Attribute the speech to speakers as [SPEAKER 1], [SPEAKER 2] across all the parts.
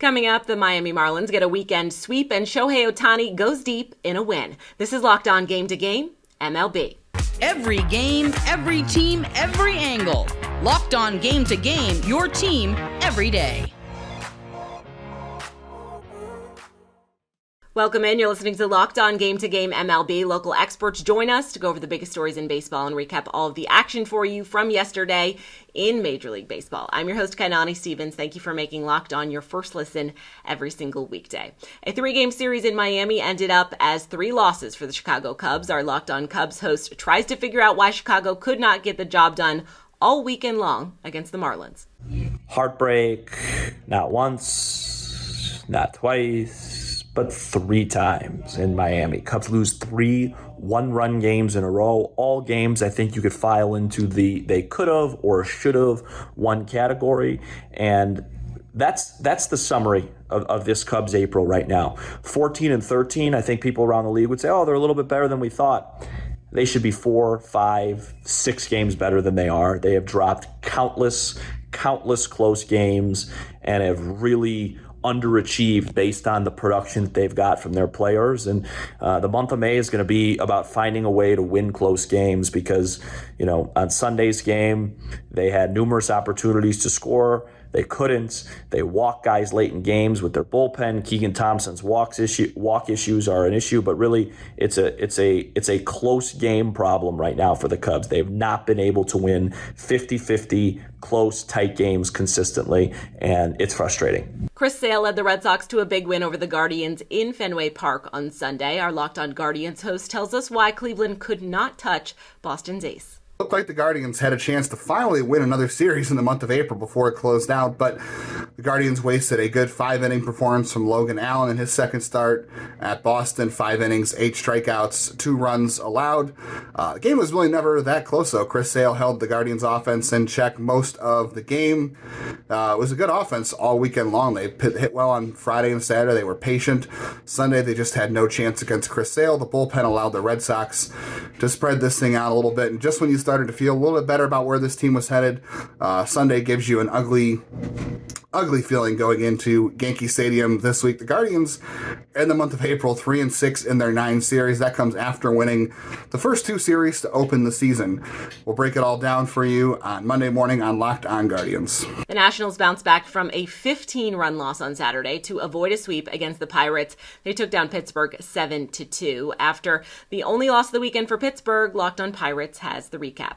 [SPEAKER 1] Coming up, the Miami Marlins get a weekend sweep and Shohei Ohtani goes deep in a win. This is Locked On Game to Game, MLB.
[SPEAKER 2] Every game, every team, every angle. Locked On Game to Game, your team every day.
[SPEAKER 1] Welcome in. You're listening to Locked On Game to Game MLB. Local experts join us to go over the biggest stories in baseball and recap all of the action for you from yesterday in Major League Baseball. I'm your host, Kainani Stevens. Thank you for making Locked On your first listen every single weekday. A 3-game series in Miami ended up as 3 losses for the Chicago Cubs. Our Locked On Cubs host tries to figure out why Chicago could not get the job done all weekend long against the Marlins.
[SPEAKER 3] Heartbreak, not once, not twice, but 3 times in Miami. Cubs lose 3 one-run games in a row. All games I think you could file into the they could have or should have won category. And that's the summary of this Cubs April right now. 14-13, I think people around the league would say, oh, they're a little bit better than we thought. They should be 4, 5, 6 games better than they are. They have dropped countless close games and have really underachieved based on the production that they've got from their players. And the month of May is going to be about finding a way to win close games because, on Sunday's game, they had numerous opportunities to score. They couldn't. They walk guys late in games with their bullpen. Keegan Thompson's walk issues are an issue, but really it's a close game problem right now for the Cubs. They've not been able to win 50-50 close, tight games consistently, and it's frustrating.
[SPEAKER 1] Chris Sale led the Red Sox to a big win over the Guardians in Fenway Park on Sunday. Our Locked On Guardians host tells us why Cleveland could not touch Boston's ace.
[SPEAKER 4] Looked like the Guardians had a chance to finally win another series in the month of April before it closed out, but the Guardians wasted a good 5-inning performance from Logan Allen in his second start at Boston. 5 innings, 8 strikeouts, 2 runs allowed. The game was really never that close, though. Chris Sale held the Guardians' offense in check most of the game. It was a good offense all weekend long. They hit well on Friday and Saturday. They were patient. Sunday, they just had no chance against Chris Sale. The bullpen allowed the Red Sox to spread this thing out a little bit, and just when you started to feel a little bit better about where this team was headed, Sunday gives you an ugly feeling going into Yankee Stadium this week. The Guardians, in the month of April, 3-6 in their 9 series. That comes after winning the first 2 series to open the season. We'll break it all down for you on Monday morning on Locked On Guardians.
[SPEAKER 1] The Nationals bounced back from a 15-run loss on Saturday to avoid a sweep against the Pirates. They took down Pittsburgh 7-2. After the only loss of the weekend for Pittsburgh, Locked On Pirates has the recap.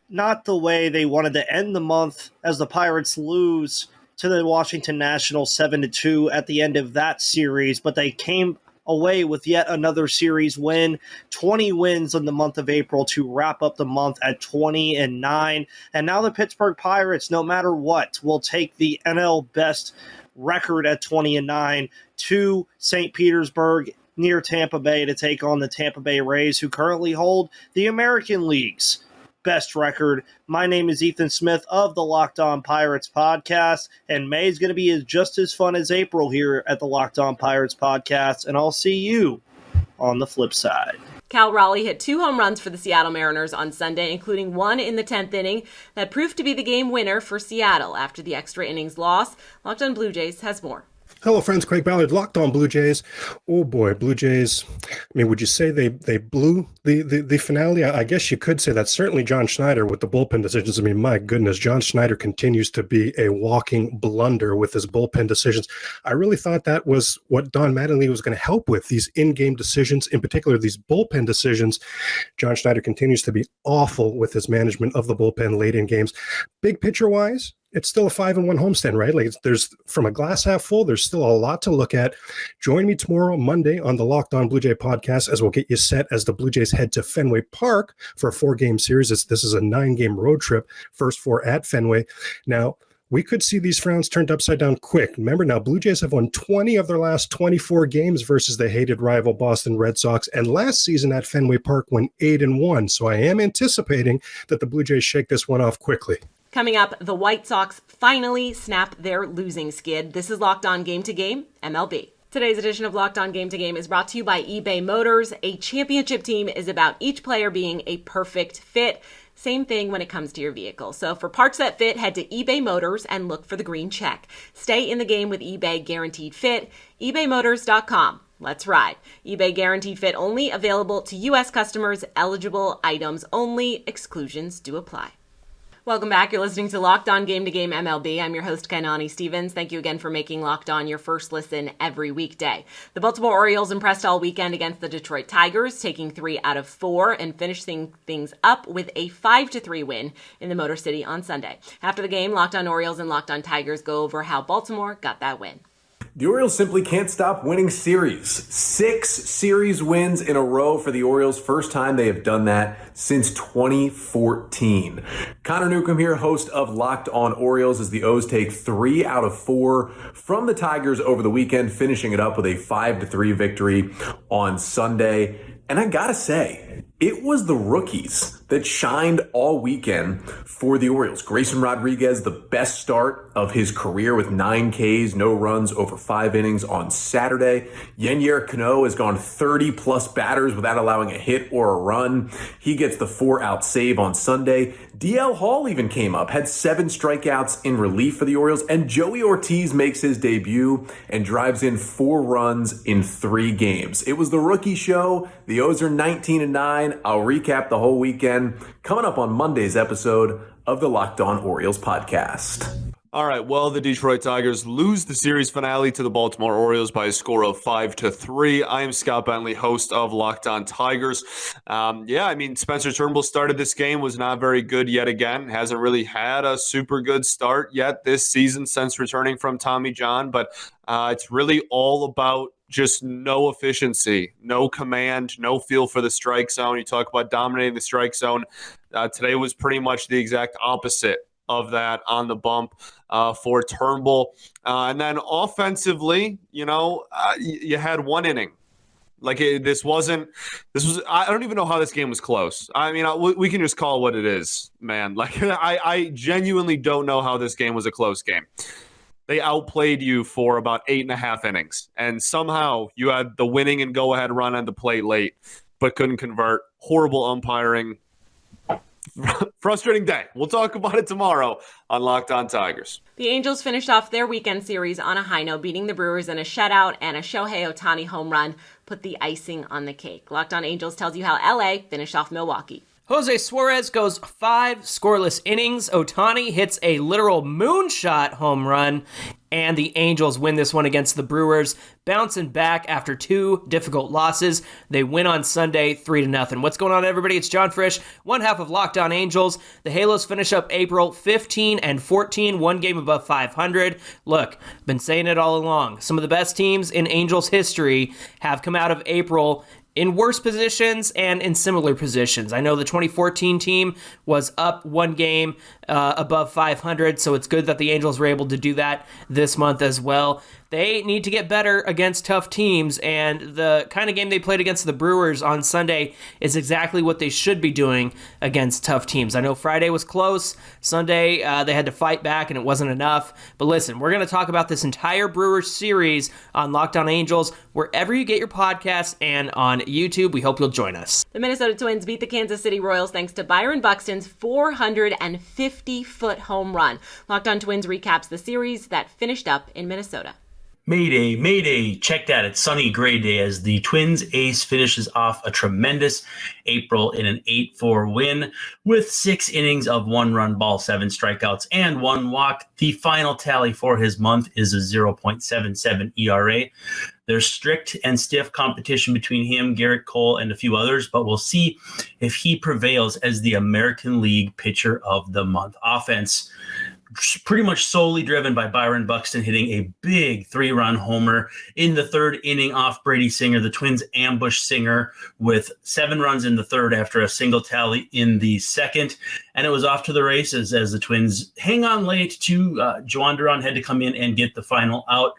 [SPEAKER 5] Not the way they wanted to end the month, as the Pirates lose to the Washington Nationals 7-2 at the end of that series, but they came away with yet another series win, 20 wins in the month of April to wrap up the month at 20-9. And now the Pittsburgh Pirates, no matter what, will take the NL best record at 20-9 to St. Petersburg near Tampa Bay to take on the Tampa Bay Rays, who currently hold the American League's best record. My name is Ethan Smith of the Locked On Pirates podcast, and May is going to be just as fun as April here at the Locked On Pirates podcast, and I'll see you on the flip side.
[SPEAKER 1] Cal Raleigh hit 2 home runs for the Seattle Mariners on Sunday, including one in the 10th inning that proved to be the game winner for Seattle after the extra innings loss. Locked On Blue Jays has more.
[SPEAKER 6] Hello, friends. Craig Ballard, Locked On Blue Jays. Oh, boy, Blue Jays. I mean, would you say they blew the finale? I guess you could say that. Certainly John Schneider with the bullpen decisions. I mean, my goodness, John Schneider continues to be a walking blunder with his bullpen decisions. I really thought that was what Don Mattingly was going to help with, these in-game decisions, in particular these bullpen decisions. John Schneider continues to be awful with his management of the bullpen late in games. Big picture-wise, it's still a 5-1 homestand, right? Like, there's, from a glass half full, there's still a lot to look at. Join me tomorrow, Monday, on the Locked On Blue Jay podcast, as we'll get you set as the Blue Jays head to Fenway Park for a 4-game series. This is a 9-game road trip, first 4 at Fenway. Now, we could see these frowns turned upside down quick. Remember now, Blue Jays have won 20 of their last 24 games versus the hated rival Boston Red Sox, and last season at Fenway Park went 8-1. So I am anticipating that the Blue Jays shake this one off quickly.
[SPEAKER 1] Coming up, the White Sox finally snap their losing skid. This is Locked On Game to Game, MLB. Today's edition of Locked On Game to Game is brought to you by eBay Motors. A championship team is about each player being a perfect fit. Same thing when it comes to your vehicle. So for parts that fit, head to eBay Motors and look for the green check. Stay in the game with eBay Guaranteed Fit. ebaymotors.com. Let's ride. eBay Guaranteed Fit only available to U.S. customers. Eligible items only. Exclusions do apply. Welcome back. You're listening to Locked On Game to Game MLB. I'm your host, Kainani Stevens. Thank you again for making Locked On your first listen every weekday. The Baltimore Orioles impressed all weekend against the Detroit Tigers, taking 3 out of 4 and finishing things up with a 5-3 win in the Motor City on Sunday. After the game, Locked On Orioles and Locked On Tigers go over how Baltimore got that win.
[SPEAKER 7] The Orioles simply can't stop winning series. 6 series wins in a row for the Orioles. First time they have done that since 2014. Connor Newcomb here, host of Locked On Orioles, as the O's take 3 out of 4 from the Tigers over the weekend, finishing it up with a 5-3 victory on Sunday. And I gotta say, it was the rookies that shined all weekend for the Orioles. Grayson Rodriguez, the best start of his career with 9 Ks, no runs over 5 innings on Saturday. Yennier Cano has gone 30-plus batters without allowing a hit or a run. He gets the 4-out save on Sunday. DL Hall even came up, had 7 strikeouts in relief for the Orioles, and Joey Ortiz makes his debut and drives in 4 runs in 3 games. It was the rookie show. The O's are 19-9. I'll recap the whole weekend coming up on Monday's episode of the Locked On Orioles podcast.
[SPEAKER 8] All right, well, the Detroit Tigers lose the series finale to the Baltimore Orioles by a score of 5-3. I am Scott Bentley, host of Locked On Tigers. Spencer Turnbull started this game, was not very good yet again. Hasn't really had a super good start yet this season since returning from Tommy John, but it's really all about just no efficiency, no command, no feel for the strike zone. You talk about dominating the strike zone. Today was pretty much the exact opposite of that on the bump for Turnbull. And then offensively, you had 1 inning. I don't even know how this game was close. I mean, we can just call it what it is, man. I genuinely don't know how this game was a close game. They outplayed you for about 8.5 innings, and somehow you had the winning and go-ahead run on the plate late, but couldn't convert. Horrible umpiring. Frustrating day. We'll talk about it tomorrow on Locked On Tigers.
[SPEAKER 1] The Angels finished off their weekend series on a high note, beating the Brewers in a shutout, and a Shohei Ohtani home run put the icing on the cake. Locked On Angels tells you how LA finished off Milwaukee.
[SPEAKER 9] Jose Suarez goes 5 scoreless innings. Ohtani hits a literal moonshot home run, and the Angels win this one against the Brewers, bouncing back after 2 difficult losses. They win on Sunday 3-0. What's going on, everybody? It's John Frisch, one half of Locked On Angels. The Halos finish up April 15-14, 1 game above 500. Look, been saying it all along. Some of the best teams in Angels history have come out of April in worse positions and in similar positions. I know the 2014 team was up 1 game above 500, so it's good that the Angels were able to do that this month as well. They need to get better against tough teams, and the kind of game they played against the Brewers on Sunday is exactly what they should be doing against tough teams. I know Friday was close. Sunday, they had to fight back, and it wasn't enough. But listen, we're going to talk about this entire Brewers series on Locked On Angels, wherever you get your podcasts and on YouTube. We hope you'll join us.
[SPEAKER 1] The Minnesota Twins beat the Kansas City Royals thanks to Byron Buxton's 450-foot home run. Locked On Twins recaps the series that finished up in Minnesota.
[SPEAKER 10] Mayday, mayday, check that. It's sunny gray day as the Twins ace finishes off a tremendous April in an 8-4 win with 6 innings of 1 run ball, 7 strikeouts, and 1 walk. The final tally for his month is a 0.77 ERA. There's strict and stiff competition between him, Garrett Cole, and a few others, but we'll see if he prevails as the American League Pitcher of the Month. Offense pretty much solely driven by Byron Buxton hitting a big 3-run homer in the 3rd inning off Brady Singer. The Twins ambush Singer with 7 runs in the 3rd after a single tally in the 2nd. And it was off to the races as the Twins hang on late to Juan Duran had to come in and get the final out.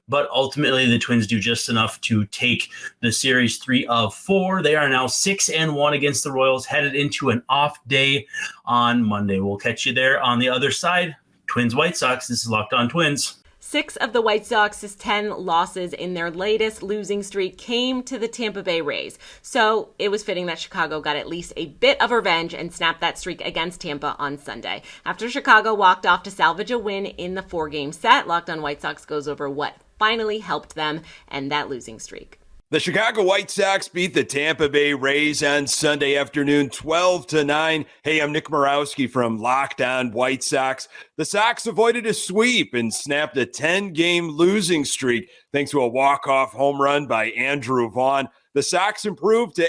[SPEAKER 10] But ultimately, the Twins do just enough to take the series 3 of 4. They are now 6-1 against the Royals, headed into an off day on Monday. We'll catch you there on the other side. Twins White Sox. This is Locked On Twins.
[SPEAKER 1] 6 of the White Sox's 10 losses in their latest losing streak came to the Tampa Bay Rays. So it was fitting that Chicago got at least a bit of revenge and snapped that streak against Tampa on Sunday. After Chicago walked off to salvage a win in the 4-game set, Locked On White Sox goes over what finally helped them end that losing streak.
[SPEAKER 11] The Chicago White Sox beat the Tampa Bay Rays on Sunday afternoon 12-9. Hey, I'm Nick Morawski from Locked On White Sox. The Sox avoided a sweep and snapped a 10-game losing streak thanks to a walk-off home run by Andrew Vaughn. The Sox improved to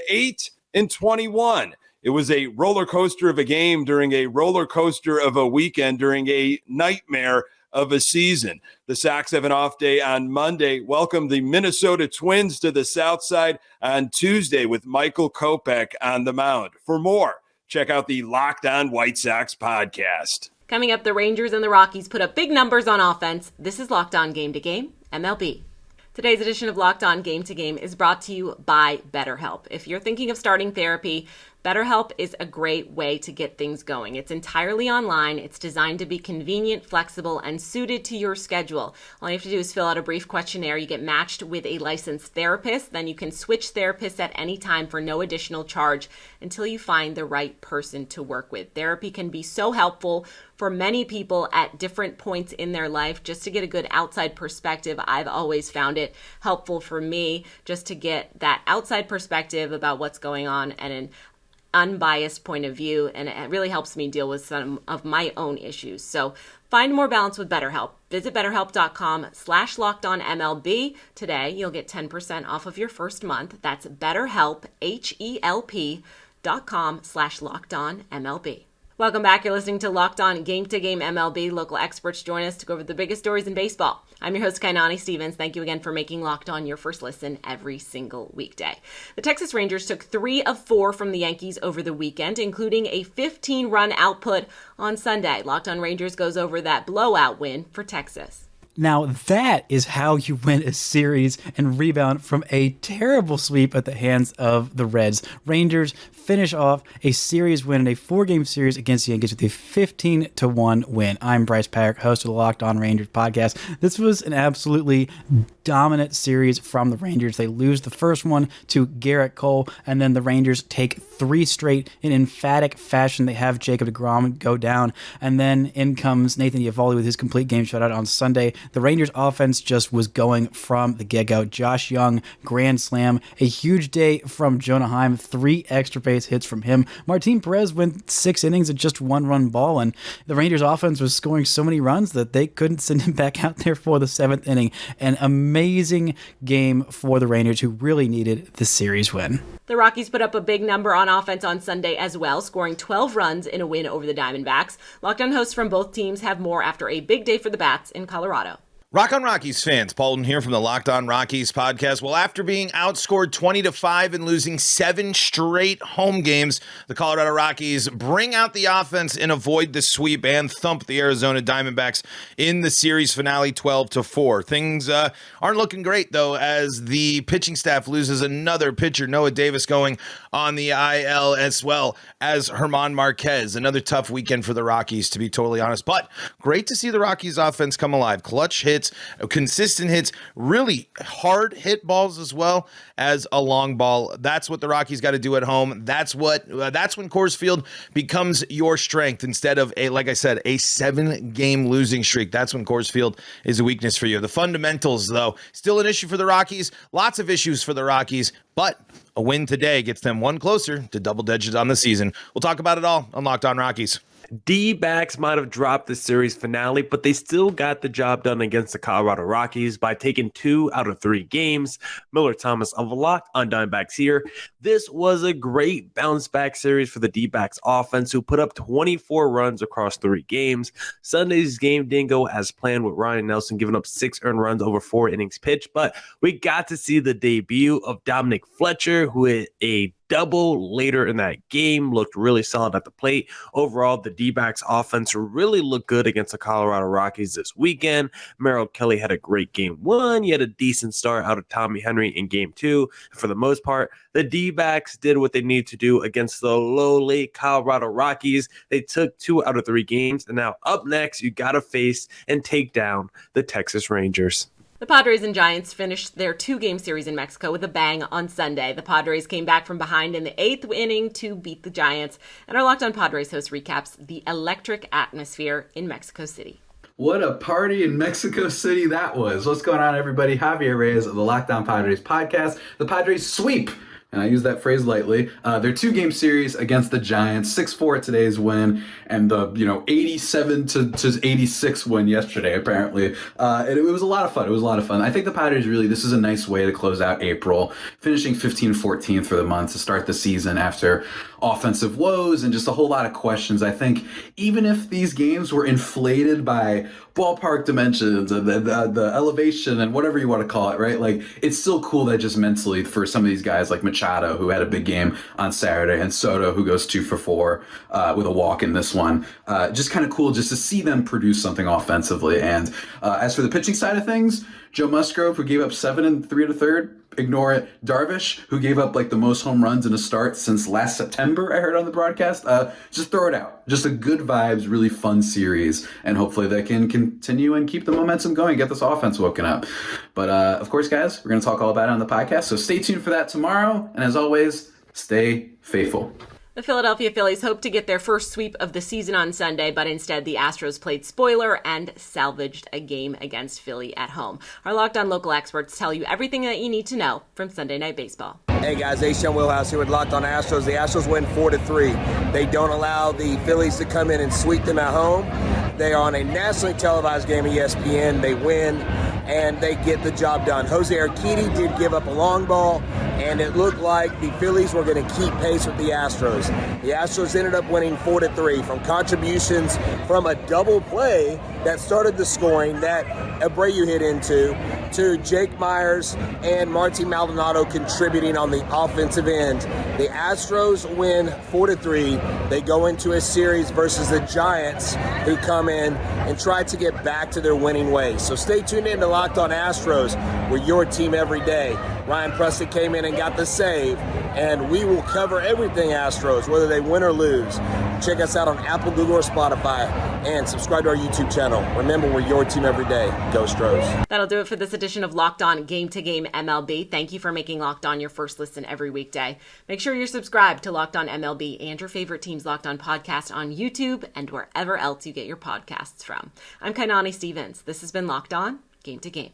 [SPEAKER 11] 8-21. It was a roller coaster of a game during a roller coaster of a weekend during a nightmare of a season. The Sox have an off day on Monday. Welcome the Minnesota Twins to the South Side on Tuesday with Michael Kopech on the mound. For more, check out the Locked On White Sox podcast.
[SPEAKER 1] Coming up, the Rangers and the Rockies put up big numbers on offense. This is Locked On Game to Game, MLB. Today's edition of Locked On Game to Game is brought to you by BetterHelp. If you're thinking of starting therapy, BetterHelp is a great way to get things going. It's entirely online. It's designed to be convenient, flexible, and suited to your schedule. All you have to do is fill out a brief questionnaire. You get matched with a licensed therapist. Then you can switch therapists at any time for no additional charge until you find the right person to work with. Therapy can be so helpful for many people at different points in their life. Just to get a good outside perspective, I've always found it helpful for me just to get that outside perspective about what's going on and an unbiased point of view, and it really helps me deal with some of my own issues. So find more balance with BetterHelp. Visit BetterHelp.com/LockedOnMLB. Today, you'll get 10% off of your first month. That's BetterHelp, HELP.com/LockedOnMLB. Welcome back. You're listening to Locked On Game to Game MLB. Local experts join us to go over the biggest stories in baseball. I'm your host, Kainani Stevens. Thank you again for making Locked On your first listen every single weekday. The Texas Rangers took 3 of 4 from the Yankees over the weekend, including a 15-run output on Sunday. Locked On Rangers goes over that blowout win for Texas.
[SPEAKER 12] Now that is how you win a series and rebound from a terrible sweep at the hands of the Reds. Rangers finish off a series win in a 4-game series against the Yankees with a 15-1 win. I'm Bryce Patrick, host of the Locked On Rangers podcast. This was an absolutely dominant series from the Rangers. They lose the first one to Garrett Cole, and then the Rangers take 3 straight in emphatic fashion. They have Jacob deGrom go down, and then in comes Nathan Eovaldi with his complete game shutout on Sunday. The Rangers offense just was going from the get-go. Josh Young, grand slam, a huge day from Jonah Heim, 3 extra base hits from him. Martin Perez went 6 innings at just 1-run ball, and the Rangers offense was scoring so many runs that they couldn't send him back out there for the 7th inning. An amazing game for the Rangers, who really needed the series win.
[SPEAKER 1] The Rockies put up a big number on offense on Sunday as well, scoring 12 runs in a win over the Diamondbacks. Locked On hosts from both teams have more after a big day for the Bats in Colorado.
[SPEAKER 13] Rock on Rockies fans, Paulton here from the Locked On Rockies podcast. Well, after being outscored 20-5 and losing 7 straight home games, the Colorado Rockies bring out the offense and avoid the sweep and thump the Arizona Diamondbacks in the series finale 12-4. Things aren't looking great, though, as the pitching staff loses another pitcher, Noah Davis, going on the IL, as well as German Marquez. Another tough weekend for the Rockies, to be totally honest. But great to see the Rockies offense come alive. Clutch hits, consistent hits, really hard hit balls, as well as a long ball. That's what the Rockies got to do at home. That's when Coors Field becomes your strength instead of like I said, a 7-game losing streak. That's when Coors Field is a weakness for you. The fundamentals, though, still an issue for the Rockies. Lots of issues for the Rockies, but a win today gets them one closer to double digits on the season. We'll talk about it all on Locked On Rockies.
[SPEAKER 14] D-backs might have dropped the series finale, but they still got the job done against the Colorado Rockies by taking 2 out of 3 games. Miller Thomas of Locked On Diamondbacks here. This was a great bounce-back series for the D-backs offense, who put up 24 runs across 3 games. Sunday's game didn't go as planned, with Ryan Nelson giving up 6 earned runs over 4 innings pitched, but we got to see the debut of Dominic Fletcher, who hit a double later in that game, looked really solid at the plate. Overall, the D-backs offense really looked good against the Colorado Rockies this weekend. Merrill Kelly had a great game 1. He had a decent start out of Tommy Henry in game 2. For the most part, the D-backs did what they need to do against the lowly Colorado Rockies. They took 2 out of 3 games, and now up next, you got to face and take down the Texas Rangers.
[SPEAKER 1] The Padres and Giants finished their 2-game series in Mexico with a bang on Sunday. The Padres came back from behind in the 8th inning to beat the Giants. And our Locked On Padres host recaps the electric atmosphere in Mexico City.
[SPEAKER 15] What a party in Mexico City that was. What's going on, everybody? Javier Reyes of the Locked On Padres podcast. The Padres sweep, and I use that phrase lightly, their 2-game series against the Giants, 6-4 today's win, and the 87 to 86 win yesterday, apparently. And it was a lot of fun. I think the Padres really, this is a nice way to close out April, finishing 15-14 for the month to start the season after offensive woes and just a whole lot of questions. I think even if these games were inflated by ballpark dimensions and the elevation and whatever you want to call it, right? Like, it's still cool that just mentally for some of these guys like Machado, who had a big game on Saturday, and Soto, who goes 2 for 4 with a walk in this one. Just kind of cool just to see them produce something offensively. And as for the pitching side of things, Joe Musgrove, who gave up 7 and 3 1/3, ignore it. Darvish, who gave up like the most home runs in a start since last September, I heard on the broadcast. Just throw it out. Just a good vibes, really fun series. And hopefully they can continue and keep the momentum going, get this offense woken up. But of course, guys, we're going to talk all about it on the podcast. So stay tuned for that tomorrow. And as always, stay faithful.
[SPEAKER 1] The Philadelphia Phillies hoped to get their first sweep of the season on Sunday, but instead the Astros played spoiler and salvaged a game against Philly at home. Our Locked On local experts tell you everything that you need to know from Sunday Night Baseball.
[SPEAKER 16] Hey guys, A-Sean Wheelhouse here with Locked On Astros. The Astros win 4-3. They don't allow the Phillies to come in and sweep them at home. They are on a nationally televised game at ESPN. They win, and they get the job done. Jose Urquidy did give up a long ball, and it looked like the Phillies were going to keep pace with the Astros. The Astros ended up winning 4-3 from contributions from a double play that started the scoring that Abreu hit into, to Jake Myers and Martin Maldonado contributing on the offensive end. The Astros win 4-3. They go into a series versus the Giants, who come in and try to get back to their winning ways. So stay tuned in to Locked On Astros. We're your team every day. Ryan Preston came in and got the save, and we will cover everything Astros, whether they win or lose. Check us out on Apple, Google, or Spotify, and subscribe to our YouTube channel. Remember, we're your team every day. Go Stros.
[SPEAKER 1] That'll do it for this edition of Locked On Game to Game MLB. Thank you for making Locked On your first listen every weekday. Make sure you're subscribed to Locked On MLB and your favorite team's Locked On podcast on YouTube and wherever else you get your podcasts from. I'm Kainani Stevens. This has been Locked On Game to Game.